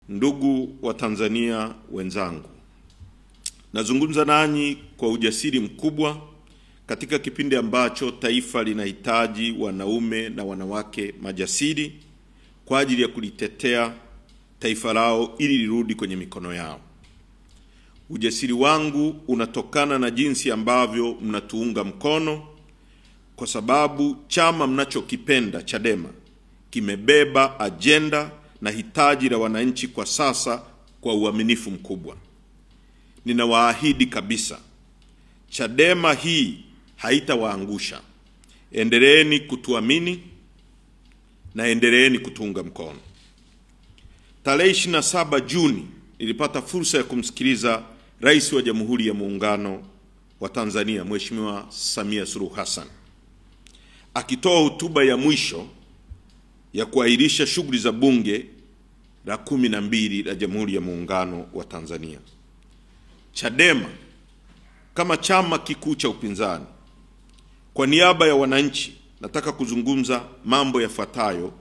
Ndugu wa Tanzania wenzangu, nazungumza nanyi kwa ujasiri mkubwa katika kipindi ambacho taifa linahitaji wanaume na wanawake majasiri kwa ajili ya kulitetea taifa lao ili lirudi kwenye mikono yao. Ujasiri wangu unatokana na jinsi ambavyo mnatuunga mkono, kwa sababu chama mnachokipenda, Chadema, kimebeba ajenda na hitaji la wananchi kwa sasa kwa uaminifu mkubwa. Ninawaahidi kabisa, Chadema hii haitawaangusha. Endeleeni kutuamini na endeleeni kutuunga mkono. Tarehe 27 Juni nilipata fursa ya kumsikiliza Rais wa Jamhuri ya Muungano wa Tanzania, Mheshimiwa Samia Suluhu Hassan, akitoa hotuba ya mwisho ya kuahirisha shughuli za bunge la 12 la Jamhuri ya Muungano wa Tanzania. Chadema kama chama kikuu cha upinzani, kwa niaba ya wananchi, nataka kuzungumza mambo yafuatayo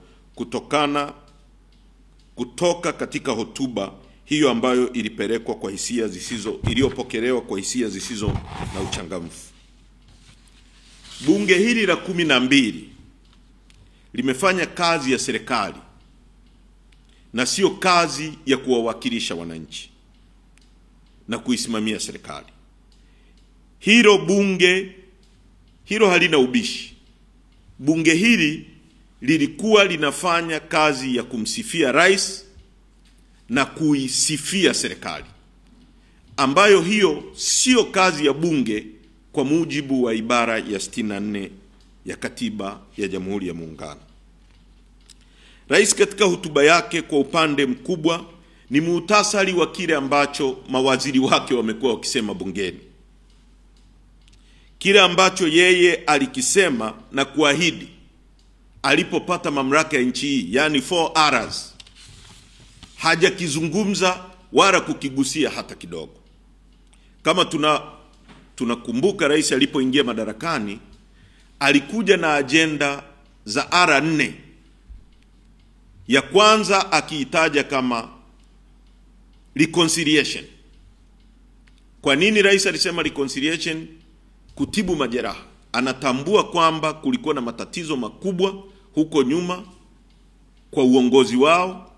kutoka katika hotuba hiyo ambayo ilipokelewa kwa hisia zisizo na uchangamfu. Bunge hili la 12 limefanya kazi ya serikali na sio kazi ya kuwawakilisha wananchi na kuisimamia serikali. Hilo halina ubishi. Bunge hili lilikuwa linafanya kazi ya kumsifia rais na kuisifia serikali, ambayo hiyo sio kazi ya bunge kwa mujibu wa ibara ya 64 ya Katiba ya Jamhuri ya Muungano. Rais katika hotuba yake kwa upande mkubwa ni muhtasari wa kile ambacho mawaziri wake wamekuwa wakisema bungeni. Kile ambacho yeye alikisema na kuahidi alipopata mamlaka ya nchi hii, yani 4 Rs, hajakizungumza wala kukigusia hata kidogo. Kama tunakumbuka, rais alipoingia madarakani alikuja na ajenda za R4. Ya kwanza akiitaja kama reconciliation. Kwa nini rais alisema reconciliation? Kutibu majeraha. Anatambua kwamba kulikuwa na matatizo makubwa huko nyuma kwa uongozi wao.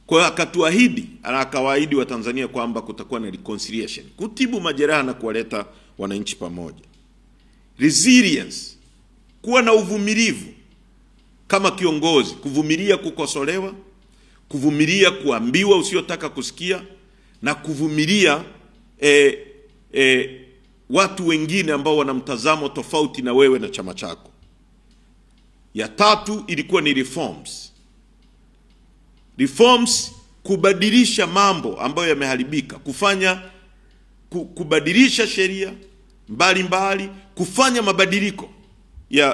Kwa hiyo akatuahidi, akawaahidi wa Tanzania kwamba kutakuwa na reconciliation, kutibu majeraha na kuwaleta wananchi pamoja. Resilience, kuwa na uvumilivu kama kiongozi, kuvumilia kukosolewa, kuvumilia kuambiwa usiotaka kusikia, na kuvumilia watu wengine ambao wana mtazamo tofauti na wewe na chama chako. Ya tatu ilikuwa ni reforms. Reforms, kubadilisha mambo ambayo yameharibika, kubadilisha sheria mbalimbali, kufanya mabadiliko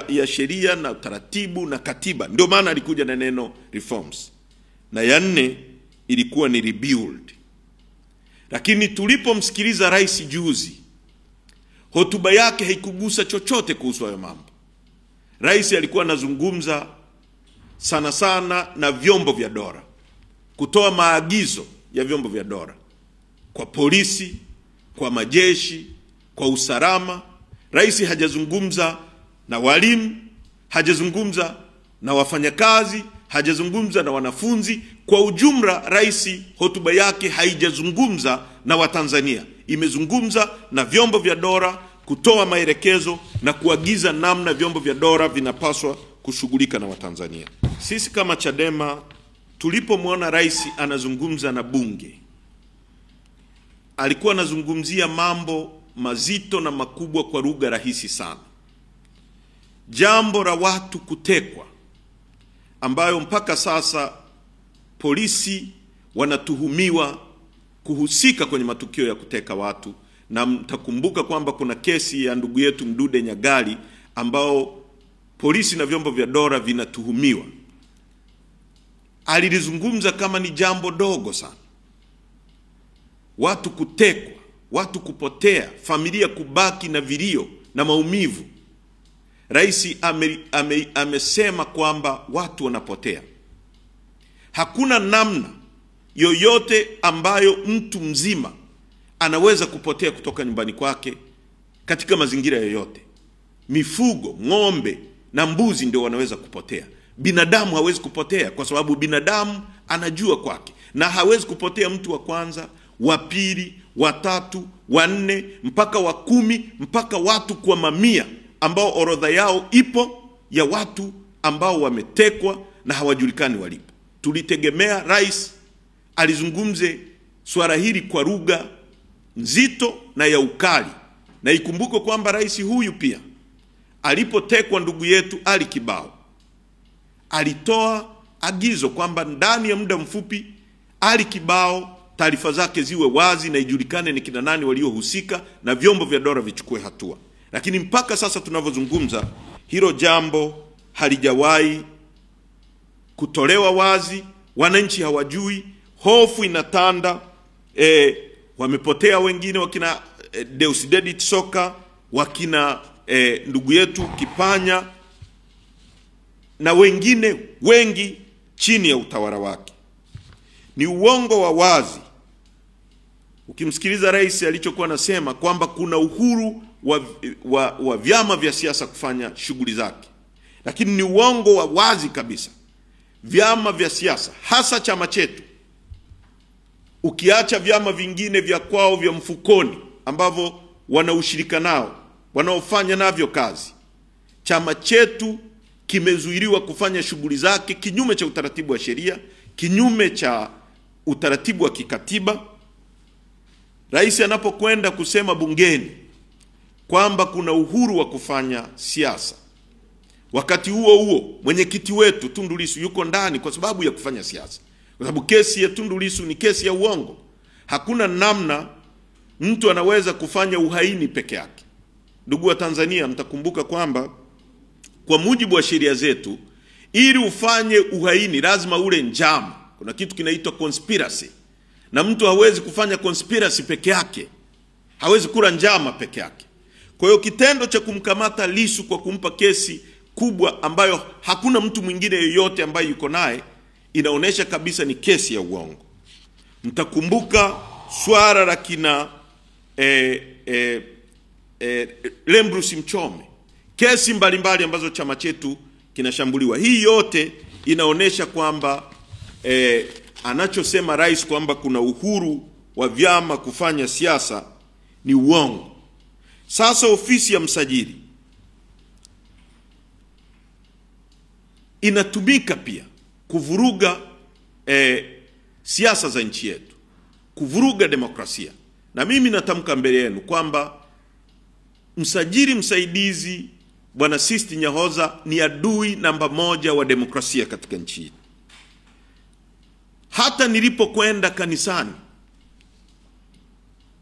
ya sheria na taratibu na katiba. Ndio maana alikuja na neno reforms. Na ya 4 ilikuwa ni rebuild. Lakini tulipomsikiliza rais juzi, hotuba yake haikugusa chochote kuhusu hayo mambo. Rais alikuwa anazungumza sana sana na vyombo vya dola, kutoa maagizo ya vyombo vya dola kwa polisi, kwa majeshi, kwa usalama. Rais hajazungumza na walimu, hajazungumza na wafanyakazi, hajazungumza na wanafunzi. Kwa ujumla, rais hotuba yake haijazungumza na Watanzania. Imezungumza na vyombo vya dola, kutoa maelekezo na kuagiza namna vyombo vya dola vinapaswa kushughulika na Watanzania. Sisi kama Chadema tulipomwona rais anazungumza na bunge, alikuwa anazungumzia mambo mazito na makubwa kwa lugha rahisi sana. Jambo la watu kutekwa, ambayo mpaka sasa polisi wanatuhumiwa kuhusika kwenye matukio ya kuteka watu, na mtakumbuka kwamba kuna kesi ya ndugu yetu Mdude Nyagali ambao polisi na vyombo vya dola vinatuhumiwa. Alilizungumza kama ni jambo dogo sana. Watu kutekwa, watu kupotea, familia kubaki na vilio na maumivu. Rais amesema kwamba watu wanapotea. Hakuna namna yoyote ambayo mtu mzima anaweza kupotea kutoka nyumbani kwake katika mazingira yoyote. Mifugo, ng'ombe na mbuzi ndio wanaweza kupotea. Binadamu hawezi kupotea kwa sababu binadamu anajua kwake, na hawezi kupotea mtu wa kwanza, wa pili, wa tatu, wa nne, mpaka wa 10, mpaka watu kwa mamia ambao orodha yao ipo ya watu ambao wametekwa na hawajulikani walipo. Tulitegemea rais alizungumze swala hili kwa lugha nzito na ya ukali, na ikumbuke kwamba rais huyu pia alipotekwa ndugu yetu Ali Kibao alitoa agizo kwamba ndani ya muda mfupi Ali Kibao taarifa zake ziwe wazi na ijulikane ni kina nani waliohusika na vyombo vya dola vichukue hatua. Lakini mpaka sasa tunavyozungumza, hilo jambo halijawahi kutolewa wazi. Wananchi hawajui, hofu inatanda. Wamepotea wengine, wakina Deusdedit Soka, wakina ndugu yetu Kipanya na wengine wengi chini ya utawala wake. Ni uongo wa wazi ukimsikiliza rais alichokuwa anasema kwamba kuna uhuru wa vyama vya siasa kufanya shughuli zake, lakini ni uongo wa wazi kabisa. Vyama vya siasa, hasa chama chetu, ukiacha vyama vingine vya kwao vya mfukoni ambavyo wanaushirika nao, wanaofanya navyo kazi, chama chetu kimezuiliwa kufanya shughuli zake kinyume cha utaratibu wa sheria, kinyume cha utaratibu wa kikatiba. Rais anapokwenda kusema bungeni kwamba kuna uhuru wa kufanya siasa, wakati huo huo mwenyekiti wetu Tundu Lissu yuko ndani kwa sababu ya kufanya siasa, kwa sababu kesi ya Tundu Lissu ni kesi ya uongo. Hakuna namna mtu anaweza kufanya uhaini peke yake. Ndugu wa Tanzania, mtakumbuka kwamba kwa mujibu wa sheria zetu, ili ufanye uhaini lazima ule njama. Kuna kitu kinaitwa conspiracy, na mtu hawezi kufanya conspiracy peke yake, hawezi kula njama peke yake. Kwa hiyo kitendo cha kumkamata Lissu kwa kumpa kesi kubwa ambayo hakuna mtu mwingine yoyote ambaye yuko naye, inaonesha kabisa ni kesi ya uongo. Mtakumbuka swala la kina Lembrus Mchome, kesi mbalimbali ambazo chama chetu kinashambuliwa. Hii yote inaonesha kwamba anachosema rais kwamba kuna uhuru wa vyama kufanya siasa ni uongo. Sasa ofisi ya msajili inatumika pia kuvuruga siasa za nchi yetu, kuvuruga demokrasia. Na mimi natamka mbele yenu kwamba msajili msaidizi Bwana Sisti Nyahoza ni adui namba 1 wa demokrasia katika nchi hii. Hata nilipokwenda kanisani,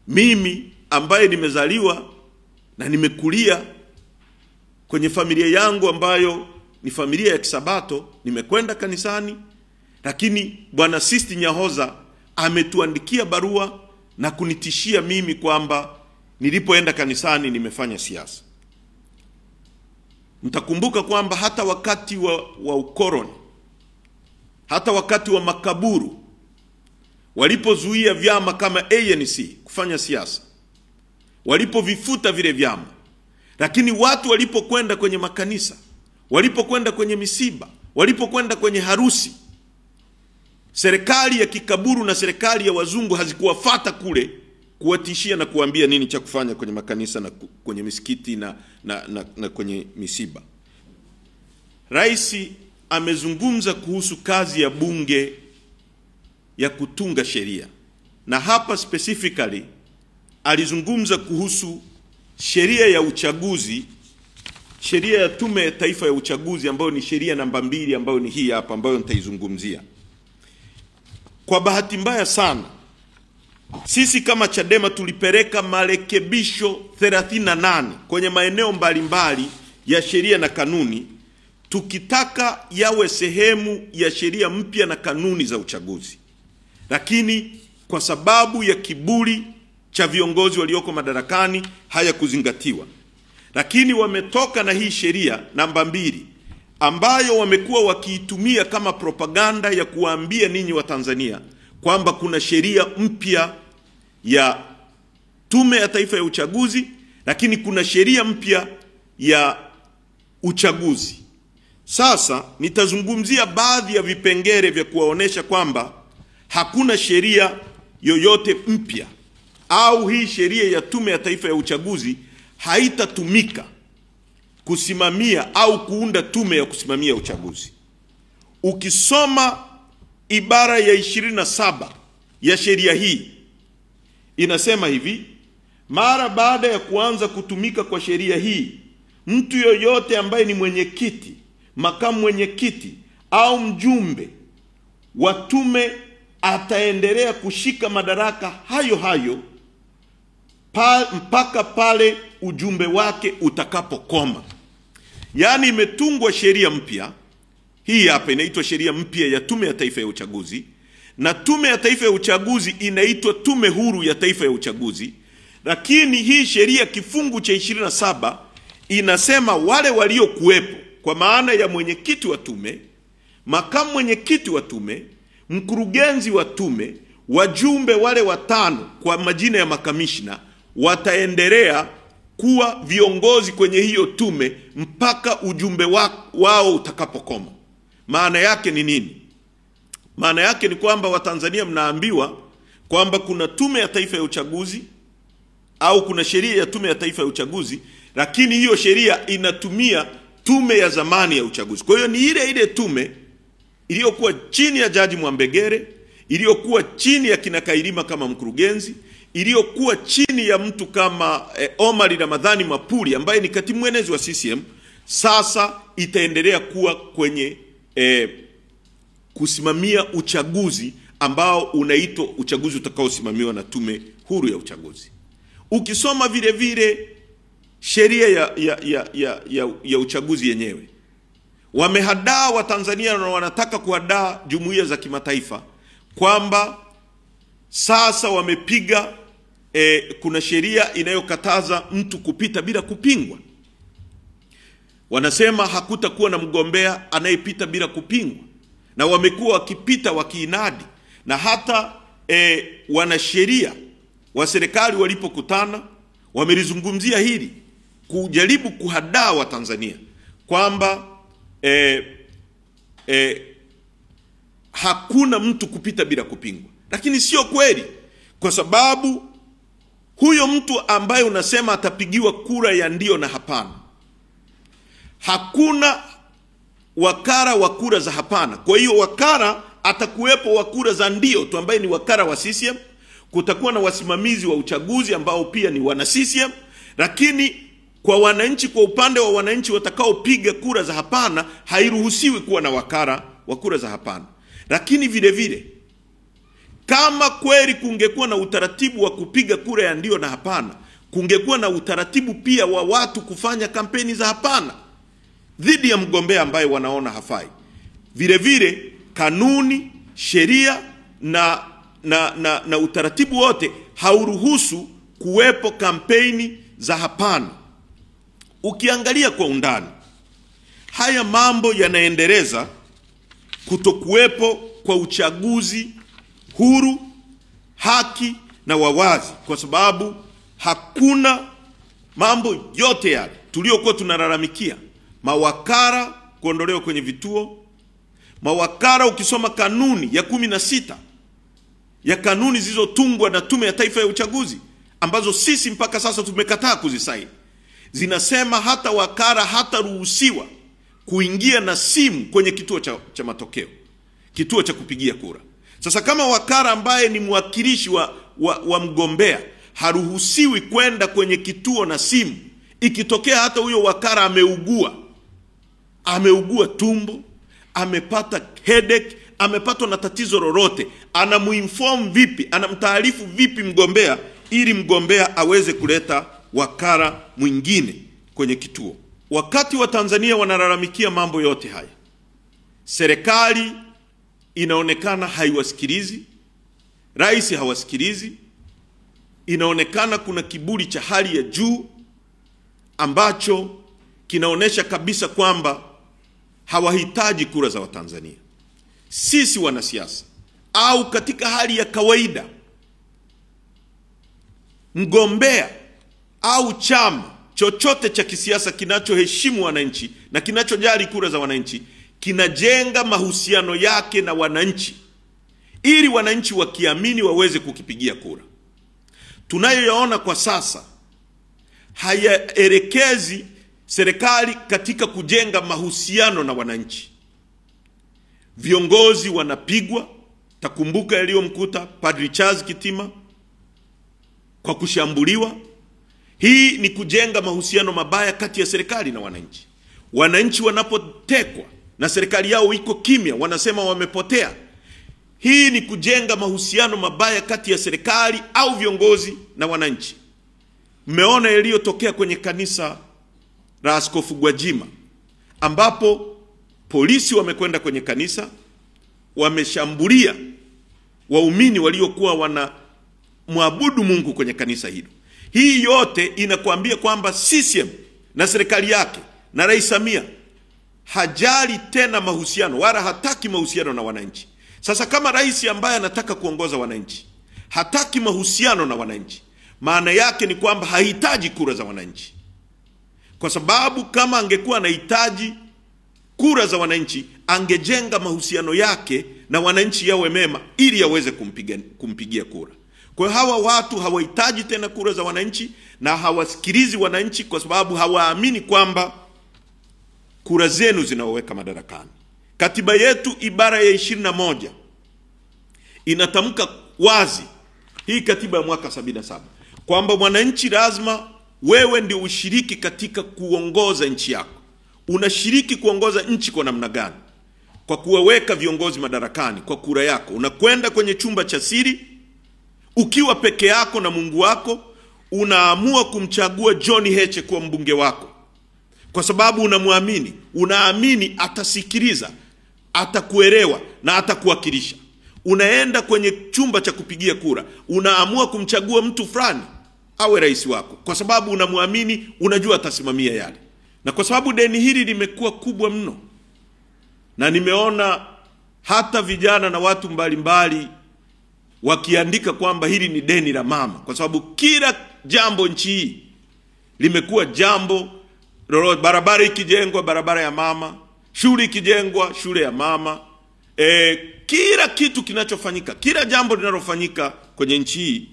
mimi ambaye nimezaliwa na nimekulia kwenye familia yangu ambayo ni familia ya Kisabato, nimekwenda kanisani, lakini Bwana Sisti Nyahoza ametuandikia barua na kunitishia mimi kwamba nilipoenda kanisani nimefanya siasa. Mtakumbuka kwamba hata wakati wa ukoloni, hata wakati wa makaburu, walipozuia vyama kama ANC kufanya siasa, walipovifuta vile vyama, lakini watu walipokwenda kwenye makanisa, walipokwenda kwenye misiba, walipokwenda kwenye harusi, serikali ya kikaburu na serikali ya wazungu hazikuwafuata kule kuwatishia na kuambia nini cha kufanya kwenye makanisa na kwenye misikiti na kwenye misiba. Rais amezungumza kuhusu kazi ya bunge ya kutunga sheria, na hapa specifically alizungumza kuhusu sheria ya uchaguzi, sheria ya Tume ya Taifa ya Uchaguzi ambayo ni sheria namba 2 ambayo ni hii hapa ambayo nitaizungumzia. Kwa bahati mbaya sana, sisi kama Chadema tulipeleka marekebisho 38 kwenye maeneo mbalimbali ya sheria na kanuni, tukitaka yawe sehemu ya sheria mpya na kanuni za uchaguzi. Lakini kwa sababu ya kiburi cha viongozi walioko madarakani haya kuzingatiwa. Lakini wametoka na hii sheria namba 2 ambayo wamekuwa wakiitumia kama propaganda ya kuwaambia ninyi wa Tanzania kwamba kuna sheria mpya ya Tume ya Taifa ya Uchaguzi, lakini kuna sheria mpya ya uchaguzi. Sasa nitazungumzia baadhi ya vipengele vya kuwaonesha kwamba hakuna sheria yoyote mpya au hii sheria ya Tume ya Taifa ya Uchaguzi haitatumika kusimamia au kuunda tume ya kusimamia uchaguzi. Ukisoma ibara ya 27 ya sheria hii inasema hivi: mara baada ya kuanza kutumika kwa sheria hii, mtu yoyote ambaye ni mwenyekiti, makamu mwenyekiti au mjumbe wa tume ataendelea kushika madaraka hayo hayo mpaka pale ujumbe wake utakapokoma. Yaani imetungwa sheria mpya. Hii hapa inaitwa sheria mpya ya Tume ya Taifa ya Uchaguzi, na Tume ya Taifa ya Uchaguzi inaitwa Tume Huru ya Taifa ya Uchaguzi. Lakini hii sheria kifungu cha 27 inasema wale waliokuwepo, kwa maana ya mwenyekiti wa tume, makamu mwenyekiti wa tume, mkurugenzi wa tume, wajumbe wale watano kwa majina ya makamishna, wataendelea kuwa viongozi kwenye hiyo tume mpaka ujumbe wao utakapokoma. Maana yake ni nini? Maana yake ni kwamba Watanzania mnaambiwa kwamba kuna Tume ya Taifa ya Uchaguzi au kuna sheria ya Tume ya Taifa ya Uchaguzi, lakini hiyo sheria inatumia tume ya zamani ya uchaguzi. Kwa hiyo ni ile ile tume iliyokuwa chini ya Jaji Mwambegere, iliyokuwa chini ya kina Kailima kama mkurugenzi, iliyokuwa chini ya mtu kama Omar Ramadhani Mapuri ambaye ni katibu mwenezi wa CCM, sasa itaendelea kuwa kwenye kusimamia uchaguzi ambao unaitwa uchaguzi utakaosimamiwa na Tume Huru ya Uchaguzi. Ukisoma vile vile sheria ya uchaguzi yenyewe, wamehadaa Watanzania na wanataka kuhadaa jumuiya za kimataifa kwamba sasa wamepiga kuna sheria inayokataza mtu kupita bila kupingwa. Wanasema hakutakuwa na mgombea anayepita bila kupingwa, na wamekuwa wakipita wakiinadi. Na hata wanasheria wa serikali walipokutana wamelizungumzia hili, kujaribu kuhadaa Watanzania kwamba hakuna mtu kupita bila kupingwa. Lakini sio kweli, kwa sababu huyo mtu ambaye unasema atapigiwa kura ya ndio na hapana, hakuna wakara wa kura za hapana. Kwa hiyo wakara atakuwepo wa kura za ndio tu ambaye ni wakara wa CCM. Kutakuwa na wasimamizi wa uchaguzi ambao pia ni wana CCM, lakini kwa wananchi, kwa upande wa wananchi watakaopiga kura za hapana, hairuhusiwi kuwa na wakara wa kura za hapana. Lakini vile vile kama kweli kungekuwa na utaratibu wa kupiga kura ya ndio na hapana, kungekuwa na utaratibu pia wa watu kufanya kampeni za hapana dhidi ya mgombea ambaye wanaona hafai. Vile vile kanuni, sheria na utaratibu wote hauruhusu kuwepo kampeni za hapana. Ukiangalia kwa undani, haya mambo yanaendeleza kutokuwepo kwa uchaguzi huru, haki na wawazi, kwa sababu hakuna mambo yote yale tuliokuwa tunalalamikia. Mawakala kuondolewa kwenye vituo. Mawakala, ukisoma kanuni ya 16 ya kanuni zilizotungwa na Tume ya Taifa ya Uchaguzi ambazo sisi mpaka sasa tumekataa kuzisaini, zinasema hata wakala hataruhusiwa kuingia na simu kwenye kituo cha matokeo, kituo cha kupigia kura. Sasa kama wakala ambaye ni mwakilishi wa mgombea haruhusiwi kwenda kwenye kituo na simu, ikitokea hata huyo wakala ameugua tumbo, amepata headache, amepatwa na tatizo lolote, anamuinform vipi, anamtaarifu vipi mgombea ili mgombea aweze kuleta wakala mwingine kwenye kituo? Wakati wa Tanzania wanalalamikia mambo yote haya, serikali inaonekana haiwasikilizi, rais hawasikilizi. Inaonekana kuna kiburi cha hali ya juu ambacho kinaonesha kabisa kwamba hawahitaji kura za Watanzania. Sisi wanasiasa au katika hali ya kawaida, mgombea au chama chochote cha kisiasa kinachoheshimu wananchi na kinachojali kura za wananchi kinajenga mahusiano yake na wananchi ili wananchi wakiamini waweze kukipigia kura. Tunayoyaona kwa sasa hayaelekezi serikali katika kujenga mahusiano na wananchi. Viongozi wanapigwa. Takumbuka yaliyomkuta Padri Charles Kitima kwa kushambuliwa. Hii ni kujenga mahusiano mabaya kati ya serikali na wananchi. Wananchi wanapotekwa na serikali yao iko kimya, wanasema wamepotea. Hii ni kujenga mahusiano mabaya kati ya serikali au viongozi na wananchi. Mmeona yaliyotokea kwenye kanisa la Askofu Gwajima, ambapo polisi wamekwenda kwenye kanisa, wameshambulia waumini waliokuwa wanamwabudu Mungu kwenye kanisa hilo. Hii yote inakuambia kwamba CCM na serikali yake na Rais Samia hajali tena mahusiano, wala hataki mahusiano na wananchi. Sasa kama rais ambaye anataka kuongoza wananchi hataki mahusiano na wananchi, maana yake ni kwamba hahitaji kura za wananchi. Kwa sababu kama angekuwa anahitaji kura za wananchi, angejenga mahusiano yake na wananchi yawe mema ili aweze kumpigia kura. Kwa hiyo hawa watu hawahitaji tena kura za wananchi na hawasikilizi wananchi, kwa sababu hawaamini kwamba kura zenu zinaweka madarakani. Katiba yetu ibara ya 21 inatamka wazi, hii katiba ya mwaka 77, kwamba mwananchi lazima wewe ndio ushiriki katika kuongoza nchi yako. Unashiriki kuongoza nchi kwa namna gani? Kwa kuwaweka viongozi madarakani kwa kura yako. Unakwenda kwenye chumba cha siri ukiwa peke yako na Mungu wako, unaamua kumchagua John Heche kuwa mbunge wako, kwa sababu unamwamini, unaamini atasikiliza, atakuelewa na atakuwakilisha. Unaenda kwenye chumba cha kupigia kura, unaamua kumchagua mtu fulani awe rais wako, kwa sababu unamwamini, unajua atasimamia yale. Na kwa sababu deni hili limekuwa kubwa mno, na nimeona hata vijana na watu mbalimbali wakiandika kwamba hili ni deni la mama, kwa sababu kila jambo nchi hii limekuwa jambo lolote. Barabara ikijengwa, barabara ya mama; shule ikijengwa, shule ya mama. Kila kitu kinachofanyika, kila jambo linalofanyika kwenye nchi hii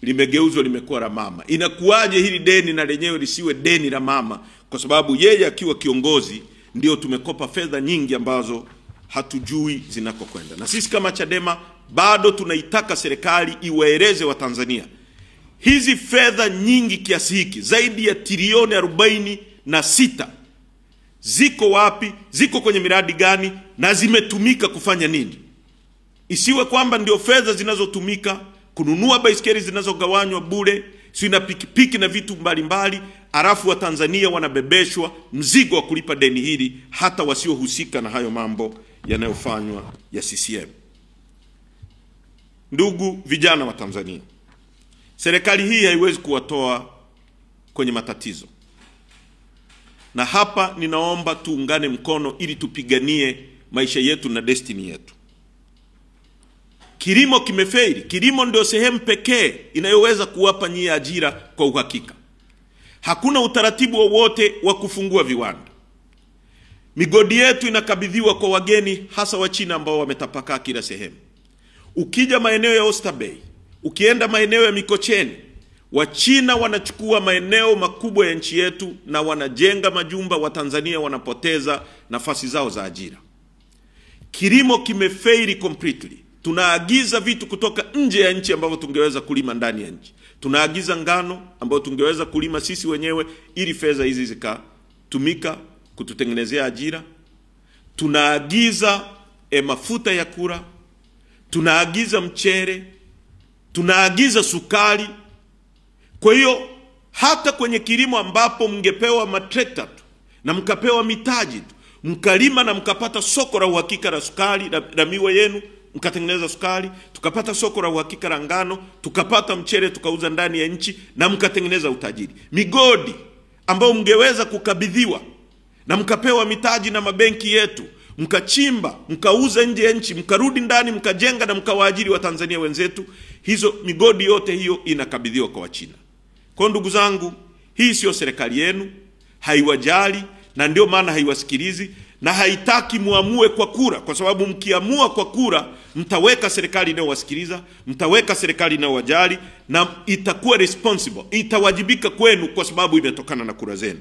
limegeuzwa, limekuwa la mama. Inakuwaje hili deni na lenyewe lisiwe deni la mama? Kwa sababu yeye akiwa kiongozi ndio tumekopa fedha nyingi ambazo hatujui zinakokwenda. Na sisi kama Chadema bado tunaitaka serikali iwaeleze Watanzania hizi fedha nyingi kiasi hiki, zaidi ya trilioni 46, ziko wapi, ziko kwenye miradi gani, na zimetumika kufanya nini? Isiwe kwamba ndio fedha zinazotumika kununua baisikeli zinazogawanywa bure, sina pikipiki na vitu mbalimbali, alafu Watanzania wanabebeshwa mzigo wa kulipa deni hili, hata wasiohusika na hayo mambo yanayofanywa ya CCM. Ndugu vijana wa Tanzania, serikali hii haiwezi kuwatoa kwenye matatizo. Na hapa ninaomba tuungane mkono ili tupiganie maisha yetu na destiny yetu. Kilimo kimefeli. Kilimo ndio sehemu pekee inayoweza kuwapa nyie ajira kwa uhakika. Hakuna utaratibu wowote wa kufungua viwanda. Migodi yetu inakabidhiwa kwa wageni, hasa wa China ambao wametapakaa kila sehemu. Ukija maeneo ya Oysterbay, ukienda maeneo ya Mikocheni, wa China wanachukua maeneo makubwa ya nchi yetu na wanajenga majumba. Wa Tanzania wanapoteza nafasi zao za ajira. Kilimo kimefeli completely. Tunaagiza vitu kutoka nje ya nchi ambavyo tungeweza kulima ndani ya nchi. Tunaagiza ngano ambayo tungeweza kulima sisi wenyewe ili fedha hizi zikatumika kututengenezea ajira. Tunaagiza mafuta ya kula, tunaagiza mchere, tunaagiza sukari. Kwa hiyo hata kwenye kilimo ambapo mngepewa matrekta tu na mkapewa mitaji tu, mkalima na mkapata soko la uhakika la sukari la miwa yenu, mkatengeneza sukari, tukapata soko la uhakika la ngano, tukapata mchere tukauza ndani ya nchi na mkatengeneza utajiri. Migodi ambao mngeweza kukabidhiwa na mkapewa mitaji na mabenki yetu, mkachimba, mkauza nje ya nchi, mkarudi ndani, mkajenga na mkawaajiri wa Tanzania wenzetu, hizo migodi yote hiyo inakabidhiwa kwa Wachina. Kwa ndugu zangu, hii sio serikali yenu, haiwajali, na ndio maana haiwasikilizi, na haitaki muamue kwa kura, kwa sababu mkiamua kwa kura mtaweka serikali inayowasikiliza, mtaweka serikali inayowajali, na itakuwa responsible, itawajibika kwenu kwa sababu imetokana na kura zenu.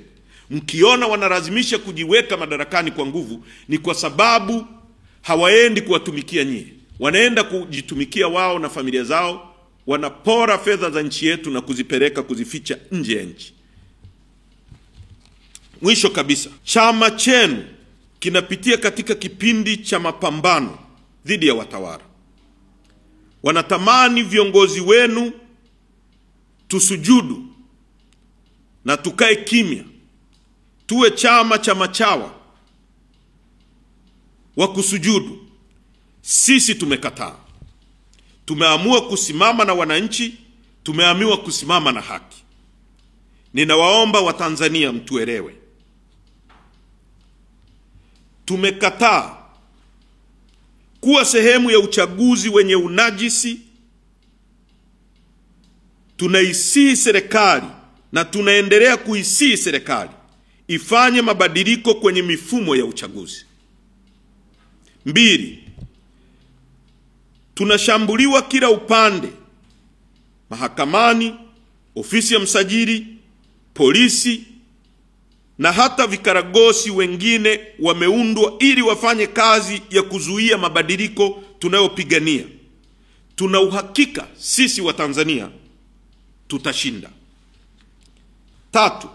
Mkiona wanalazimisha kujiweka madarakani kwa nguvu, ni kwa sababu hawaendi kuwatumikia nyie, wanaenda kujitumikia wao na familia zao, wanapora fedha za nchi yetu na kuzipeleka kuzificha nje ya nchi. Mwisho kabisa, chama chenu kinapitia katika kipindi cha mapambano dhidi ya watawala. Wanatamani viongozi wenu tusujudu na tukae kimya, tuwe chama cha machawa wa kusujudu. Sisi tumekataa. Tumeamua kusimama na wananchi, tumeamua kusimama na haki. Ninawaomba Watanzania mtuelewe. Tumekataa kuwa sehemu ya uchaguzi wenye unajisi. Tunaisii serikali na tunaendelea kuisii serikali ifanye mabadiliko kwenye mifumo ya uchaguzi. 2, tunashambuliwa kila upande, mahakamani, ofisi ya msajili, polisi, na hata vikaragosi wengine wameundwa ili wafanye kazi ya kuzuia mabadiliko tunayopigania. Tuna uhakika sisi wa Tanzania tutashinda. 3,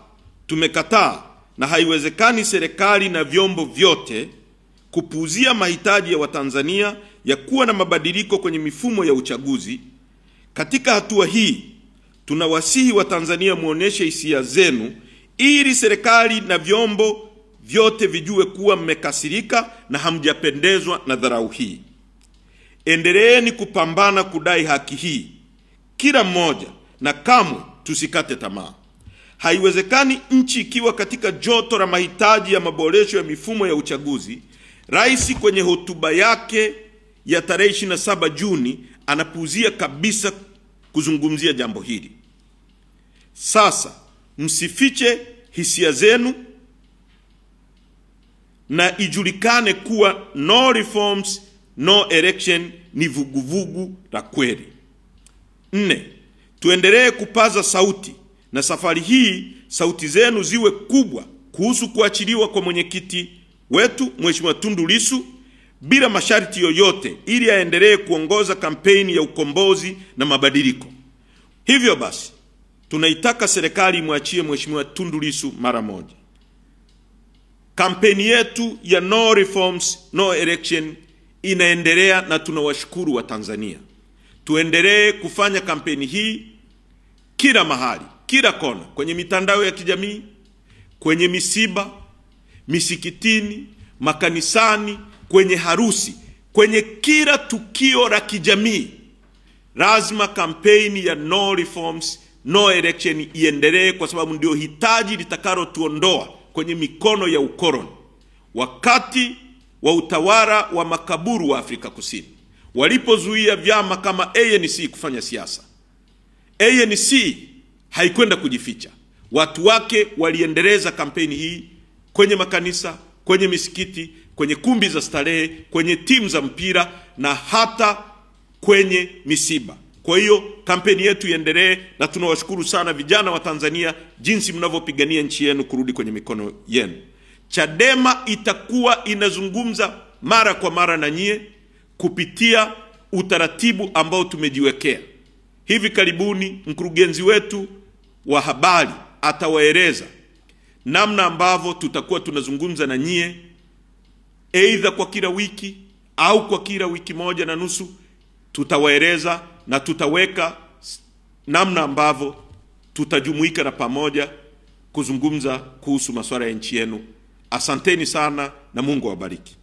tumekataa na haiwezekani serikali na vyombo vyote kupuuzia mahitaji ya Watanzania ya kuwa na mabadiliko kwenye mifumo ya uchaguzi. Katika hatua hii, tunawasihi Watanzania muoneshe hisia zenu ili serikali na vyombo vyote vijue kuwa mmekasirika na hamjapendezwa na dharau hii. Endeleeni kupambana kudai haki hii kila mmoja, na kamwe tusikate tamaa. Haiwezekani nchi ikiwa katika joto la mahitaji ya maboresho ya mifumo ya uchaguzi, Rais kwenye hotuba yake ya tarehe 27 Juni anapuuzia kabisa kuzungumzia jambo hili. Sasa msifiche hisia zenu na ijulikane kuwa no reforms, no election ni vuguvugu la kweli. 4, tuendelee kupaza sauti, na safari hii sauti zenu ziwe kubwa kuhusu kuachiliwa kwa mwenyekiti wetu Mheshimiwa Tundu Lissu bila masharti yoyote, ili aendelee kuongoza kampeni ya ukombozi na mabadiliko. Hivyo basi, tunaitaka serikali imwachie Mheshimiwa Tundu Lissu mara moja. Kampeni yetu ya no reforms, no election inaendelea, na tunawashukuru wa Tanzania. Tuendelee kufanya kampeni hii kila mahali, kila kona, kwenye mitandao ya kijamii, kwenye misiba, misikitini, makanisani, kwenye harusi, kwenye kila tukio la kijamii. Lazima kampeni ya no reforms, no election iendelee, kwa sababu ndio hitaji litakalo tuondoa kwenye mikono ya ukoloni. Wakati wa utawala wa makaburu wa Afrika Kusini, walipozuia vyama kama ANC kufanya siasa, ANC haikwenda kujificha. Watu wake waliendeleza kampeni hii kwenye makanisa, kwenye misikiti, kwenye kumbi za starehe, kwenye timu za mpira, na hata kwenye misiba. Kwa hiyo kampeni yetu iendelee, na tunawashukuru sana vijana wa Tanzania jinsi mnavyopigania nchi yenu kurudi kwenye mikono yenu. Chadema itakuwa inazungumza mara kwa mara na nyie kupitia utaratibu ambao tumejiwekea. Hivi karibuni mkurugenzi wetu wa habari atawaeleza namna ambavyo tutakuwa tunazungumza na nyie, aidha kwa kila wiki au kwa kila wiki moja na nusu. Tutawaeleza na tutaweka namna ambavyo tutajumuika na pamoja kuzungumza kuhusu masuala ya nchi yenu. Asanteni sana na Mungu awabariki.